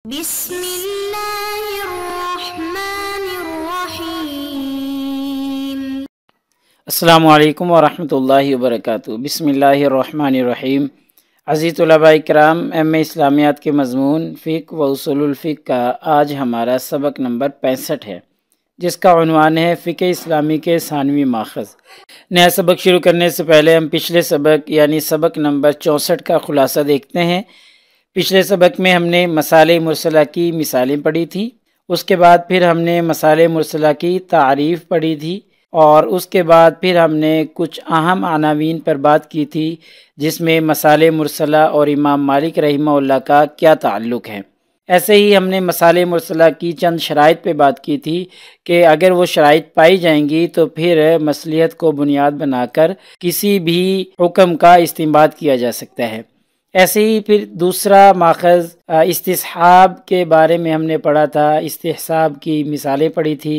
بسم اللہ الرحمن الرحیم۔ السلام علیکم ورحمۃ اللہ وبرکاتہ۔ بسم اللہ الرحمن الرحیم۔ عزیز طلباء کرام، ایم اے اسلامیات کے مضمون فقہ و اصول الفقہ کا آج ہمارا سبق نمبر 65 ہے، جس کا عنوان ہے فقہ اسلامی کے ثانوی ماخذ۔ نیا سبق شروع کرنے سے پہلے ہم پچھلے سبق یعنی سبق نمبر 64 کا خلاصہ دیکھتے ہیں۔ پچھلے سبق میں ہم نے مصالح مرسلہ کی مثالیں پڑھی تھی، اس کے بعد پھر ہم نے مصالح مرسلہ کی تعریف پڑھی تھی، اور اس کے بعد پھر ہم نے کچھ اہم عناوین پر بات کی تھی، جس میں مصالح مرسلہ اور امام مالک رحمہ اللہ کا کیا تعلق ہے۔ ایسے ہی ہم نے مصالح مرسلہ کی چند شرائط پہ بات کی تھی کہ اگر وہ شرائط پائی جائیں گی تو پھر مصلحت کو بنیاد بنا کر کسی بھی حکم کا استنباط کیا جا سکتا ہے۔ ایسے ہی پھر دوسرا ماخذ استصحاب کے بارے میں ہم نے پڑھا تھا، استحساب کی مثالیں پڑھی تھی،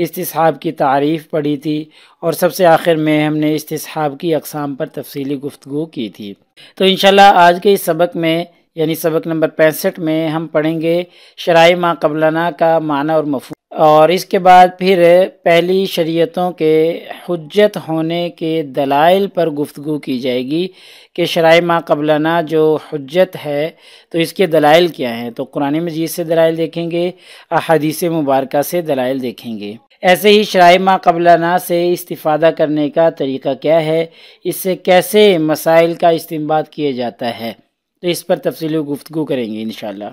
استصحاب کی تعریف پڑھی تھی، اور سب سے آخر میں ہم نے استصحاب کی اقسام پر تفصیلی گفتگو کی تھی۔ تو انشاءاللہ آج کے اس سبق میں یعنی سبق نمبر 65 میں ہم پڑھیں گے شرائع ما قبلنا کا معنی اور مفہوم، اور اس کے بعد پھر پہلی شریعتوں کے حجت ہونے کے دلائل پر گفتگو کی جائے گی کہ شرائع ما قبلنا جو حجت ہے تو اس کے دلائل کیا ہیں۔ تو قرآن مجید سے دلائل دیکھیں گے، احادیث مبارکہ سے دلائل دیکھیں گے۔ ایسے ہی شرائع ما قبلنا سے استفادہ کرنے کا طریقہ کیا ہے، اس سے کیسے مسائل کا استنباط کیا جاتا ہے، تو اس پر تفصیلی گفتگو کریں گے انشاءاللہ۔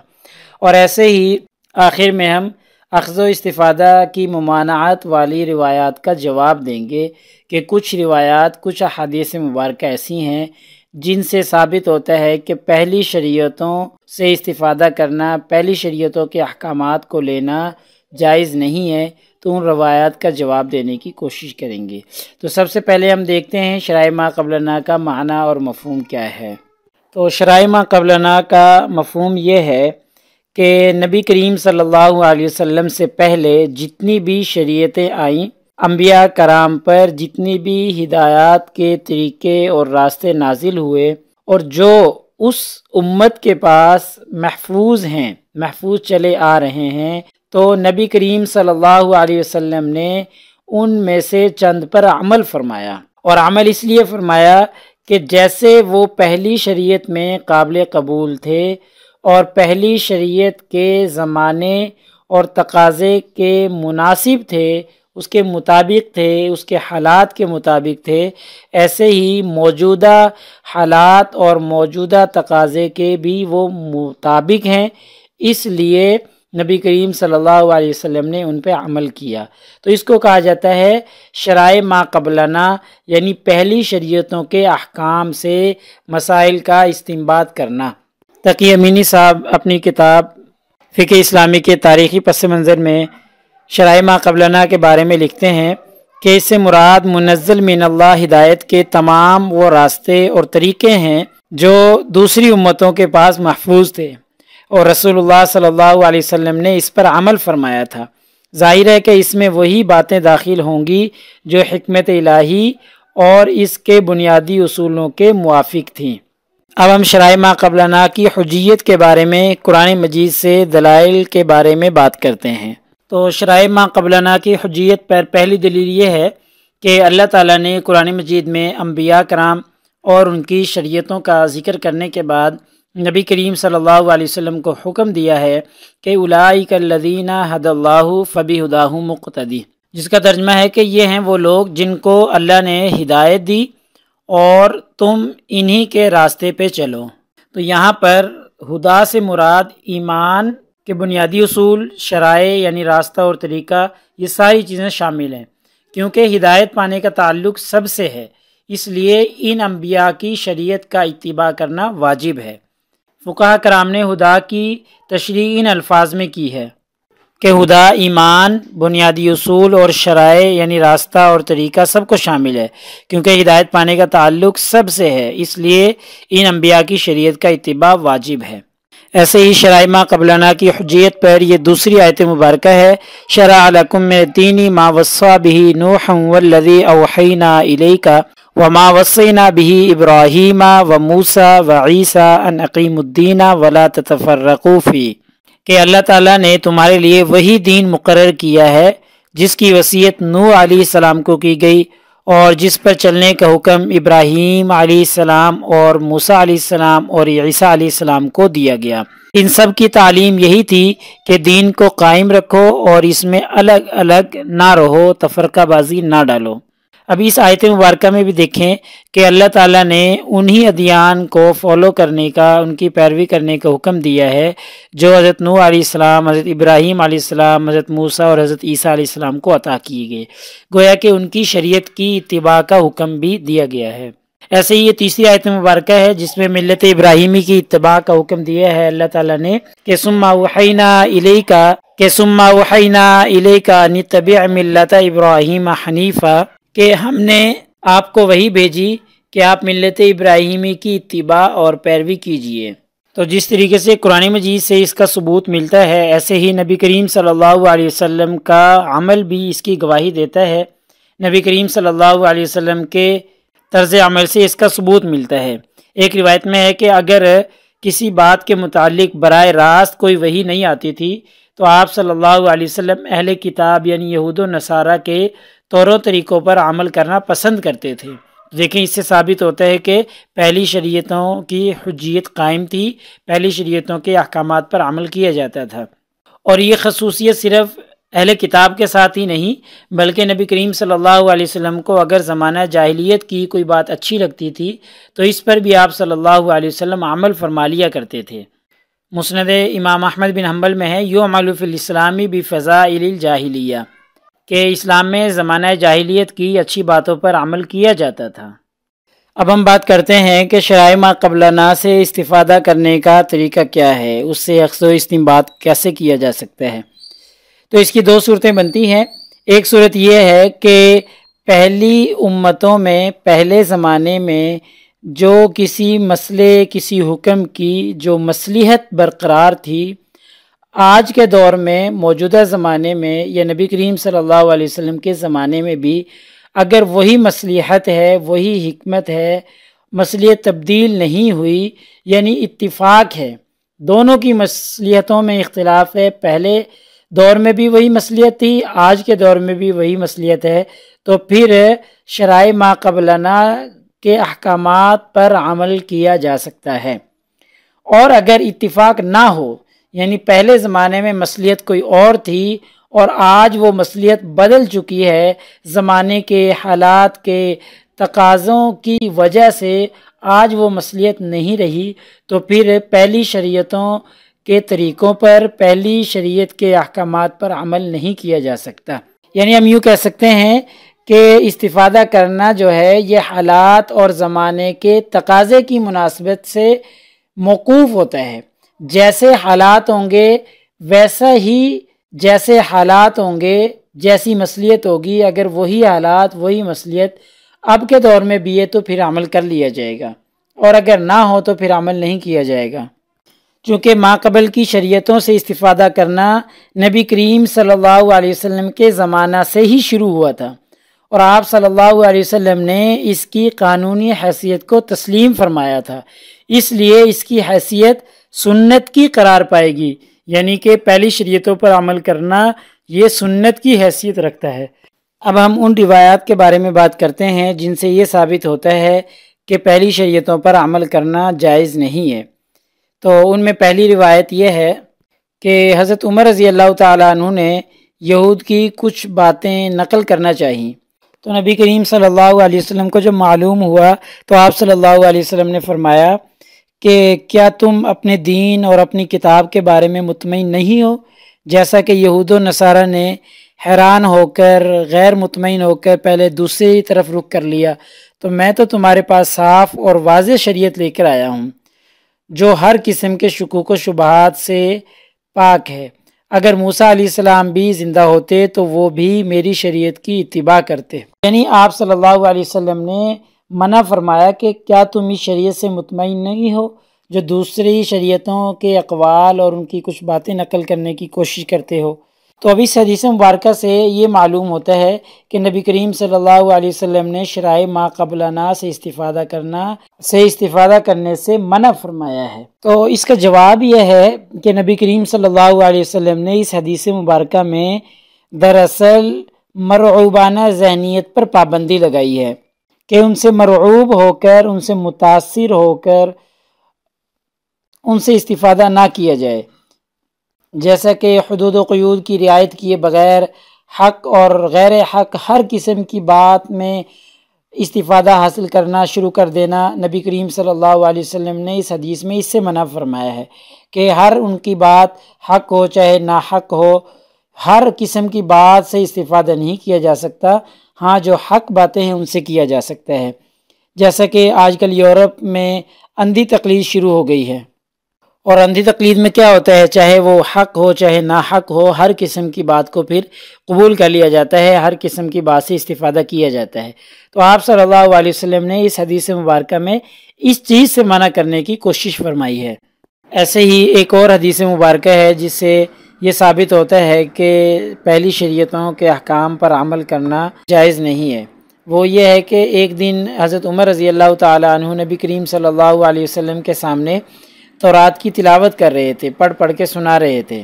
اور ایسے ہی آخر میں ہم اخذ و استفادہ کی ممانعت والی روایات کا جواب دیں گے کہ کچھ روایات، کچھ احادیث مبارکہ ایسی ہیں جن سے ثابت ہوتا ہے کہ پہلی شریعتوں سے استفادہ کرنا، پہلی شریعتوں کے احکامات کو لینا جائز نہیں ہے، تو ان روایات کا جواب دینے کی کوشش کریں گے۔ تو سب سے پہلے ہم دیکھتے ہیں شرائع ما قبلنا کا معنی اور مفہوم کیا ہے۔ تو شرائع ما قبلنا کا مفہوم یہ ہے کہ نبی کریم صلی اللہ علیہ وسلم سے پہلے جتنی بھی شریعتیں آئیں، انبیاء کرام پر جتنی بھی ہدایات کے طریقے اور راستے نازل ہوئے، اور جو اس امت کے پاس محفوظ ہیں، محفوظ چلے آ رہے ہیں، تو نبی کریم صلی اللہ علیہ وسلم نے ان میں سے چند پر عمل فرمایا، اور عمل اس لیے فرمایا کہ جیسے وہ پہلی شریعت میں قابل قبول تھے اور پہلی شریعت کے زمانے اور تقاضے کے مناسب تھے، اس کے مطابق تھے، اس کے حالات کے مطابق تھے، ایسے ہی موجودہ حالات اور موجودہ تقاضے کے بھی وہ مطابق ہیں، اس لیے نبی کریم صلی اللہ علیہ وسلم نے ان پہ عمل کیا۔ تو اس کو کہا جاتا ہے شرائع ما قبلنا، یعنی پہلی شریعتوں کے احکام سے مسائل کا استنباط کرنا۔ تقی امینی صاحب اپنی کتاب فقہ اسلامی کے تاریخی پس منظر میں شرائع ما قبلنا کے بارے میں لکھتے ہیں کہ اس سے مراد منزل من اللہ ہدایت کے تمام وہ راستے اور طریقے ہیں جو دوسری امتوں کے پاس محفوظ تھے، اور رسول اللہ صلی اللہ علیہ وسلم نے اس پر عمل فرمایا تھا۔ ظاہر ہے کہ اس میں وہی باتیں داخل ہوں گی جو حکمت الہی اور اس کے بنیادی اصولوں کے موافق تھیں۔ اب ہم شرائع ما قبلنا کی حجیت کے بارے میں قرآن مجید سے دلائل کے بارے میں بات کرتے ہیں۔ تو شرائع ما قبلنا کی حجیت پر پہلی دلیل یہ ہے کہ اللہ تعالیٰ نے قرآن مجید میں انبیاء کرام اور ان کی شریعتوں کا ذکر کرنے کے بعد نبی کریم صلی اللہ علیہ وسلم کو حکم دیا ہے کہ اولئک الذین ھدی اللہ فبہداہ مقتدی، جس کا ترجمہ ہے کہ یہ ہیں وہ لوگ جن کو اللہ نے ہدایت دی اور تم انہی کے راستے پہ چلو۔ تو یہاں پر ہدا سے مراد ایمان کے بنیادی اصول، شرائع یعنی راستہ اور طریقہ، یہ ساری چیزیں شامل ہیں، کیونکہ ہدایت پانے کا تعلق سب سے ہے، اس لیے ان انبیاء کی شریعت کا اتباع کرنا واجب ہے۔ فقہاء کرام نے ہدا کی تشریح ان الفاظ میں کی ہے کہ ہدا ایمان، بنیادی اصول اور شرائع یعنی راستہ اور طریقہ سب کو شامل ہے، کیونکہ ہدایت پانے کا تعلق سب سے ہے، اس لیے ان انبیاء کی شریعت کا اتباع واجب ہے۔ ایسے ہی شرائع ما قبلنا کی حجیت پر یہ دوسری آیت مبارکہ ہے، شرع لکم من الدین ما وصی بہ نوح والذی اوحینا الیک وما وصینا بہ ابراہیم وموسیٰ وعیسیٰ ان اقیموا الدین ولا تتفرقوا فیہ۔ کہ اللہ تعالیٰ نے تمہارے لیے وہی دین مقرر کیا ہے جس کی وصیت نوح علیہ السلام کو کی گئی اور جس پر چلنے کا حکم ابراہیم علیہ السلام اور موسیٰ علیہ السلام اور عیسیٰ علیہ السلام کو دیا گیا۔ ان سب کی تعلیم یہی تھی کہ دین کو قائم رکھو اور اس میں الگ الگ نہ رہو، تفرقہ بازی نہ ڈالو۔ اب اس آیت مبارکہ میں بھی دیکھیں کہ اللہ تعالیٰ نے انہی ادیان کو فالو کرنے کا، ان کی پیروی کرنے کا حکم دیا ہے جو حضرت نوح علیہ السلام، حضرت ابراہیم علیہ السلام، حضرت موسیٰ اور حضرت عیسیٰ علیہ السلام کو عطا کیے گئے، گویا کہ ان کی شریعت کی اتباع کا حکم بھی دیا گیا ہے۔ ایسے ہی یہ تیسری آیت مبارکہ ہے جس میں ملت ابراہیمی کی اتباع کا حکم دیا ہے اللہ تعالیٰ نے کہ ثم اوحینا الیک ان اتبع ملت ابراہیم حنیفا، کہ ہم نے آپ کو وہی بھیجی کہ آپ ملت ابراہیمی کی اتباع اور پیروی کیجئے۔ تو جس طریقے سے قرآن مجید سے اس کا ثبوت ملتا ہے، ایسے ہی نبی کریم صلی اللہ علیہ وسلم کا عمل بھی اس کی گواہی دیتا ہے۔ نبی کریم صلی اللہ علیہ وسلم کے طرز عمل سے اس کا ثبوت ملتا ہے۔ ایک روایت میں ہے کہ اگر کسی بات کے متعلق براہ راست کوئی وحی نہیں آتی تھی تو آپ صلی اللہ علیہ وسلم اہل کتاب یعنی یہود و نصارہ کے طور و طریقوں پر عمل کرنا پسند کرتے تھے۔ دیکھیں، اس سے ثابت ہوتا ہے کہ پہلی شریعتوں کی حجیت قائم تھی، پہلی شریعتوں کے احکامات پر عمل کیا جاتا تھا، اور یہ خصوصیت صرف اہل کتاب کے ساتھ ہی نہیں بلکہ نبی کریم صلی اللہ علیہ وسلم کو اگر زمانہ جاہلیت کی کوئی بات اچھی لگتی تھی تو اس پر بھی آپ صلی اللہ علیہ وسلم عمل فرما لیا کرتے تھے۔ مسند امام احمد بن حنبل میں ہے یعمل فی الاسلام بفضائل الجاہلیہ، کہ اسلام میں زمانہ جاہلیت کی اچھی باتوں پر عمل کیا جاتا تھا۔ اب ہم بات کرتے ہیں کہ شرائع ما قبلنا سے استفادہ کرنے کا طریقہ کیا ہے، اس سے اخذ و استنباط کیسے کیا جا سکتا ہے۔ تو اس کی دو صورتیں بنتی ہیں۔ ایک صورت یہ ہے کہ پہلی امتوں میں، پہلے زمانے میں جو کسی مسئلے، کسی حکم کی جو مصلحت برقرار تھی، آج کے دور میں، موجودہ زمانے میں یا نبی کریم صلی اللہ علیہ وسلم کے زمانے میں بھی اگر وہی مصلحت ہے، وہی حکمت ہے، مصلحت تبدیل نہیں ہوئی، یعنی اتفاق ہے، دونوں کی مصلحتوں میں اختلاف ہے، پہلے دور میں بھی وہی مصلحت تھی، آج کے دور میں بھی وہی مصلحت ہے، تو پھر شرائع ما قبلنا کے احکامات پر عمل کیا جا سکتا ہے۔ اور اگر اتفاق نہ ہو، یعنی پہلے زمانے میں مصلحت کوئی اور تھی اور آج وہ مصلحت بدل چکی ہے، زمانے کے حالات کے تقاضوں کی وجہ سے آج وہ مصلحت نہیں رہی، تو پھر پہلی شریعتوں کے طریقوں پر، پہلی شریعت کے احکامات پر عمل نہیں کیا جا سکتا۔ یعنی ہم یوں کہہ سکتے ہیں کہ استفادہ کرنا جو ہے یہ حالات اور زمانے کے تقاضے کی مناسبت سے موقوف ہوتا ہے۔ جیسے حالات ہوں گے ویسا ہی، جیسے حالات ہوں گے جیسی مصلحت ہوگی، اگر وہی حالات، وہی مصلحت اب کے دور میں بھی ہے تو پھر عمل کر لیا جائے گا، اور اگر نہ ہو تو پھر عمل نہیں کیا جائے گا۔ چونکہ ما قبل کی شریعتوں سے استفادہ کرنا نبی کریم صلی اللہ علیہ وسلم کے زمانہ سے ہی شروع ہوا تھا، اور آپ صلی اللہ علیہ وسلم نے اس کی قانونی حیثیت کو تسلیم فرمایا تھا، اس لیے اس کی حیثیت سنت کی قرار پائے گی، یعنی کہ پہلی شریعتوں پر عمل کرنا یہ سنت کی حیثیت رکھتا ہے۔ اب ہم ان روایات کے بارے میں بات کرتے ہیں جن سے یہ ثابت ہوتا ہے کہ پہلی شریعتوں پر عمل کرنا جائز نہیں ہے۔ تو ان میں پہلی روایت یہ ہے کہ حضرت عمر رضی اللہ تعالیٰ عنہ نے یہود کی کچھ باتیں نقل کرنا چاہییں، تو نبی کریم صلی اللہ علیہ وسلم کو جب معلوم ہوا تو آپ صلی اللہ علیہ وسلم نے فرمایا کہ کیا تم اپنے دین اور اپنی کتاب کے بارے میں مطمئن نہیں ہو؟ جیسا کہ یہود و نصارہ نے حیران ہو کر، غیر مطمئن ہو کر پہلے دوسری طرف رخ کر لیا، تو میں تو تمہارے پاس صاف اور واضح شریعت لے کر آیا ہوں جو ہر قسم کے شکوک و شبہات سے پاک ہے۔ اگر موسیٰ علیہ السلام بھی زندہ ہوتے تو وہ بھی میری شریعت کی اتباع کرتے۔ یعنی آپ صلی اللہ علیہ وسلم نے منع فرمایا کہ کیا تم اس شریعت سے مطمئن نہیں ہو جو دوسری شریعتوں کے اقوال اور ان کی کچھ باتیں نقل کرنے کی کوشش کرتے ہو۔ تو اب اس حدیث مبارکہ سے یہ معلوم ہوتا ہے کہ نبی کریم صلی اللہ علیہ وسلم نے شرائع ما قبلنا سے استفادہ کرنے سے منع فرمایا ہے۔ تو اس کا جواب یہ ہے کہ نبی کریم صلی اللہ علیہ وسلم نے اس حدیث مبارکہ میں دراصل مرعوبانہ ذہنیت پر پابندی لگائی ہے کہ ان سے مرعوب ہو کر، ان سے متاثر ہو کر ان سے استفادہ نہ کیا جائے، جیسا کہ حدود و قیود کی رعایت کیے بغیر حق اور غیر حق ہر قسم کی بات میں استفادہ حاصل کرنا شروع کر دینا، نبی کریم صلی اللہ علیہ وسلم نے اس حدیث میں اس سے منع فرمایا ہے کہ ہر ان کی بات حق ہو چاہے ناحق ہو، ہر قسم کی بات سے استفادہ نہیں کیا جا سکتا، ہاں جو حق باتیں ہیں ان سے کیا جا سکتا ہے۔ جیسا کہ آج کل یورپ میں اندھی تقلید شروع ہو گئی ہے، اور اندھی تقلید میں کیا ہوتا ہے، چاہے وہ حق ہو چاہے ناحق ہو، ہر قسم کی بات کو پھر قبول کر لیا جاتا ہے، ہر قسم کی بات سے استفادہ کیا جاتا ہے۔ تو آپ صلی اللہ علیہ وسلم نے اس حدیث مبارکہ میں اس چیز سے منع کرنے کی کوشش فرمائی ہے۔ ایسے ہی ایک اور حدیث مبارکہ ہے جس سے یہ ثابت ہوتا ہے کہ پہلی شریعتوں کے احکام پر عمل کرنا جائز نہیں ہے۔ وہ یہ ہے کہ ایک دن حضرت عمر رضی اللہ تعالیٰ عنہ نبی کریم صلی اللہ علیہ وسلم کے سامنے تورات کی تلاوت کر رہے تھے، پڑھ کے سنا رہے تھے۔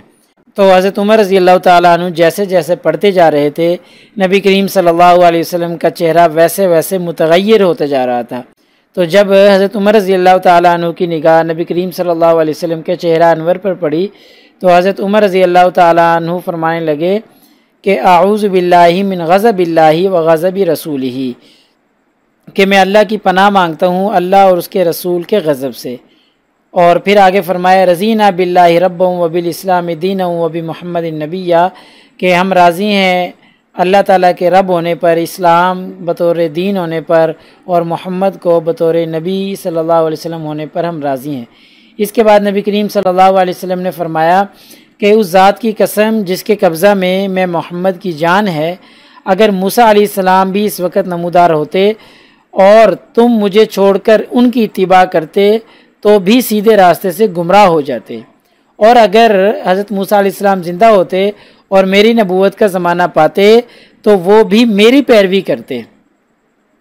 تو حضرت عمر رضی اللہ تعالیٰ عنہ جیسے جیسے پڑھتے جا رہے تھے، نبی کریم صلی اللہ علیہ وسلم کا چہرہ ویسے ویسے متغیر ہوتا جا رہا تھا۔ تو جب حضرت عمر رضی اللہ تعالیٰ عنہ کی نگاہ نبی کریم صلی اللہ علیہ وسلم کے چہرہ انور پر پڑی تو حضرت عمر رضی اللہ تعالیٰ عنہ فرمانے لگے کہ اعوذ باللہ من غضب اللہ و غضب رسولہ، کہ میں اللہ کی پناہ مانگتا ہوں اللہ اور اس کے رسول کے غضب سے۔ اور پھر آگے فرمایا رضینا باللہ رب و بالاسلام دینا و بمحمد النبی، کہ ہم راضی ہیں اللہ تعالیٰ کے رب ہونے پر، اسلام بطور دین ہونے پر، اور محمد کو بطور نبی صلی اللہ علیہ وسلم ہونے پر ہم راضی ہیں۔ اس کے بعد نبی کریم صلی اللہ علیہ وسلم نے فرمایا کہ اس ذات کی قسم جس کے قبضہ میں محمد کی جان ہے، اگر موسیٰ علیہ السلام بھی اس وقت نمودار ہوتے اور تم مجھے چھوڑ کر ان کی اتباع کرتے تو بھی سیدھے راستے سے گمراہ ہو جاتے، اور اگر حضرت موسیٰ علیہ السلام زندہ ہوتے اور میری نبوت کا زمانہ پاتے تو وہ بھی میری پیروی کرتے۔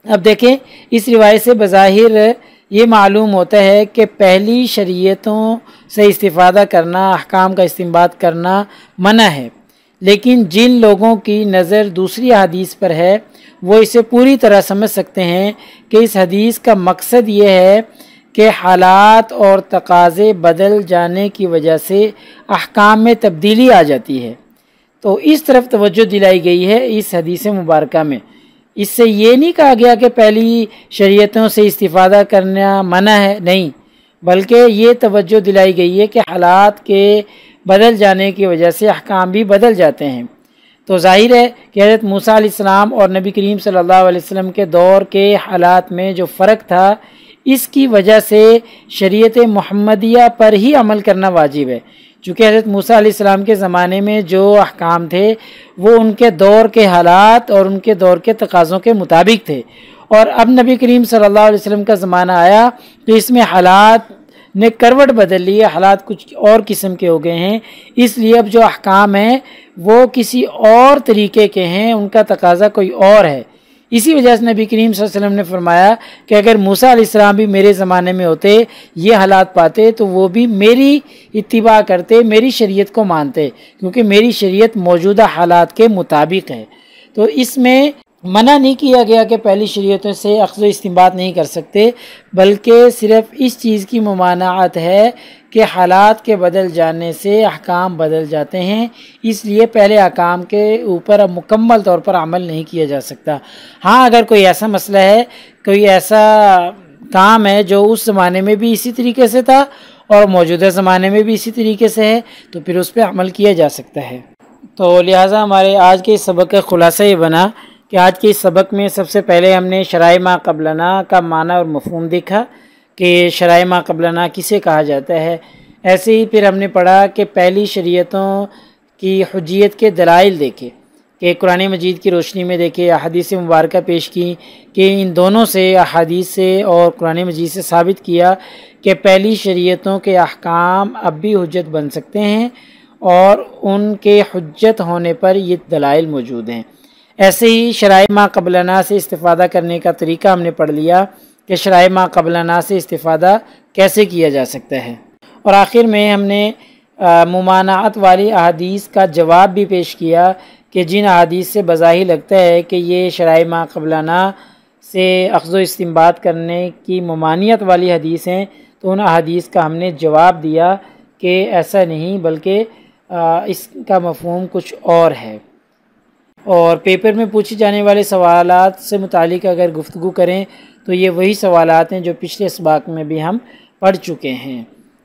اب دیکھیں اس روایت سے بظاہر یہ معلوم ہوتا ہے کہ پہلی شریعتوں سے استفادہ کرنا، احکام کا استنباط کرنا منع ہے، لیکن جن لوگوں کی نظر دوسری حدیث پر ہے وہ اسے پوری طرح سمجھ سکتے ہیں کہ اس حدیث کا مقصد یہ ہے کہ حالات اور تقاضے بدل جانے کی وجہ سے احکام میں تبدیلی آ جاتی ہے۔ تو اس طرف توجہ دلائی گئی ہے اس حدیث مبارکہ میں۔ اس سے یہ نہیں کہا گیا کہ پہلی شریعتوں سے استفادہ کرنا منع ہے، نہیں، بلکہ یہ توجہ دلائی گئی ہے کہ حالات کے بدل جانے کی وجہ سے احکام بھی بدل جاتے ہیں۔ تو ظاہر ہے کہ حضرت موسیٰ علیہ السلام اور نبی کریم صلی اللہ علیہ وسلم کے دور کے حالات میں جو فرق تھا، اس کی وجہ سے شریعت محمدیہ پر ہی عمل کرنا واجب ہے، چونکہ حضرت موسیٰ علیہ السلام کے زمانے میں جو احکام تھے وہ ان کے دور کے حالات اور ان کے دور کے تقاضوں کے مطابق تھے، اور اب نبی کریم صلی اللہ علیہ وسلم کا زمانہ آیا تو اس میں حالات نے کروٹ بدل لی ہے، حالات کچھ اور قسم کے ہو گئے ہیں، اس لیے اب جو احکام ہیں وہ کسی اور طریقے کے ہیں، ان کا تقاضا کوئی اور ہے۔ اسی وجہ سے نبی کریم صلی اللہ علیہ وسلم نے فرمایا کہ اگر موسیٰ علیہ السلام بھی میرے زمانے میں ہوتے، یہ حالات پاتے تو وہ بھی میری اتباع کرتے، میری شریعت کو مانتے، کیونکہ میری شریعت موجودہ حالات کے مطابق ہے۔ تو اس میں منع نہیں کیا گیا کہ پہلی شریعتوں سے اخذ و استنباط نہیں کر سکتے، بلکہ صرف اس چیز کی ممانعت ہے کہ حالات کے بدل جانے سے احکام بدل جاتے ہیں، اس لیے پہلے احکام کے اوپر اب مکمل طور پر عمل نہیں کیا جا سکتا۔ ہاں اگر کوئی ایسا مسئلہ ہے، کوئی ایسا کام ہے جو اس زمانے میں بھی اسی طریقے سے تھا اور موجودہ زمانے میں بھی اسی طریقے سے ہے تو پھر اس پہ عمل کیا جا سکتا ہے۔ تو لہٰذا ہمارے آج کے اس سبق کا خلاصہ یہ بنا کہ آج کے اس سبق میں سب سے پہلے ہم نے شرائع ما قبلنا کا معنی اور مفہوم دیکھا کہ شرائع ما قبلنا کسے کہا جاتا ہے۔ ایسے ہی پھر ہم نے پڑھا کہ پہلی شریعتوں کی حجیت کے دلائل دیکھے، کہ قرآن مجید کی روشنی میں دیکھے، احادیث مبارکہ پیش کی کہ ان دونوں سے، احادیث سے اور قرآن مجید سے ثابت کیا کہ پہلی شریعتوں کے احکام اب بھی حجت بن سکتے ہیں، اور ان کے حجت ہونے پر یہ دلائل موجود ہیں۔ ایسے ہی شرائع ما قبلنا سے استفادہ کرنے کا طریقہ ہم نے پڑھ لیا کہ شرائع ما قبلنا سے استفادہ کیسے کیا جا سکتا ہے، اور آخر میں ہم نے ممانعت والی احادیث کا جواب بھی پیش کیا کہ جن احادیث سے بظاہر لگتا ہے کہ یہ شرائع ما قبلنا سے اخذ و استنباط کرنے کی ممانعت والی حدیث ہیں، تو ان احادیث کا ہم نے جواب دیا کہ ایسا نہیں، بلکہ اس کا مفہوم کچھ اور ہے۔ اور پیپر میں پوچھے جانے والے سوالات سے متعلق اگر گفتگو کریں تو یہ وہی سوالات ہیں جو پچھلے اسباق میں بھی ہم پڑھ چکے ہیں،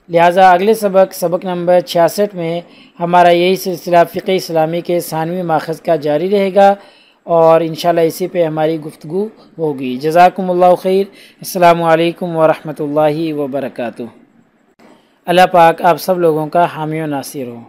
لہٰذا اگلے سبق نمبر 66 میں ہمارا یہی سلسلہ فقہ اسلامی کے ثانوی ماخذ کا جاری رہے گا، اور انشاءاللہ اسی پہ ہماری گفتگو ہوگی۔ جزاکم اللہ خیر۔ السلام علیکم ورحمۃ اللہ وبرکاتہ۔ اللہ پاک آپ سب لوگوں کا حامی و ناصر ہو۔